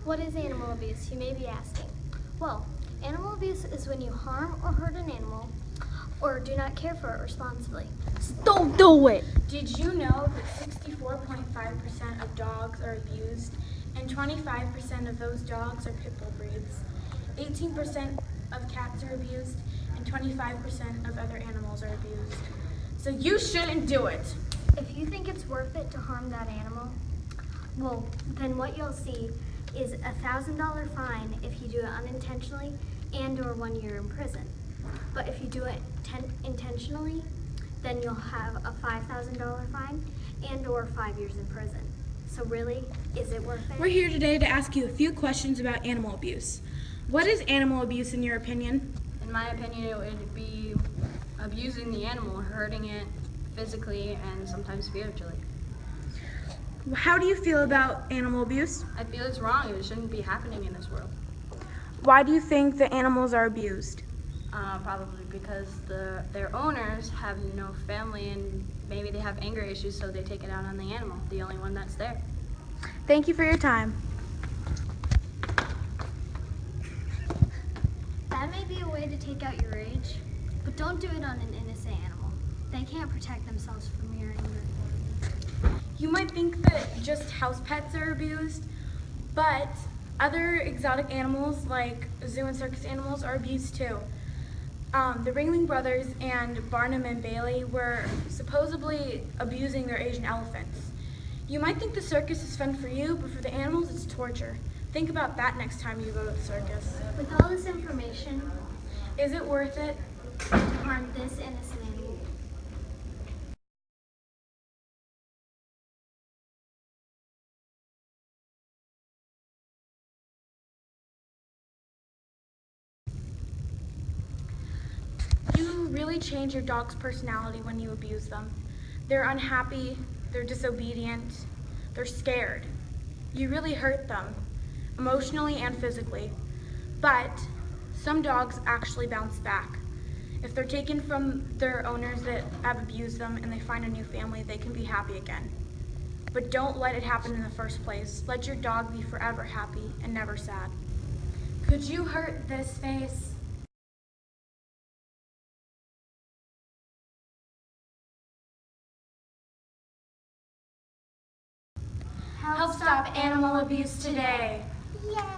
What is animal abuse, you may be asking? Well, animal abuse is when you harm or hurt an animal or do not care for it responsibly. Don't do it! Did you know that 64.5% of dogs are abused and 25% of those dogs are pit bull breeds? 18% of cats are abused and 25% of other animals are abused. So you shouldn't do it. If you think it's worth it to harm that animal, well, then what you'll see is a $1,000 fine if you do it unintentionally and or 1 year in prison. But if you do it intentionally, then you'll have a $5,000 fine and or 5 years in prison. So really, is it worth it? We're here today to ask you a few questions about animal abuse. What is animal abuse in your opinion? In my opinion, it would be abusing the animal, hurting it physically and sometimes spiritually. How do you feel about animal abuse? I feel it's wrong. It shouldn't be happening in this world. Why do you think the animals are abused? Probably because their owners have no family and maybe they have anger issues, so they take it out on the animal, the only one that's there. Thank you for your time. That may be a way to take out your rage, but don't do it on an innocent animal. They can't protect themselves from your anger. You might think that just house pets are abused, but other exotic animals like zoo and circus animals are abused too. The Ringling Brothers and Barnum and Bailey were supposedly abusing their Asian elephants. You might think the circus is fun for you, but for the animals it's torture. Think about that next time you go to the circus. With all this information, Is it worth it? to harm this innocent animal. You really change your dog's personality when you abuse them. They're unhappy, they're disobedient, they're scared. You really hurt them, emotionally and physically. But some dogs actually bounce back. If they're taken from their owners that have abused them and they find a new family, they can be happy again. But don't let it happen in the first place. Let your dog be forever happy and never sad. Could you hurt this face? Help stop animal abuse today. Yeah.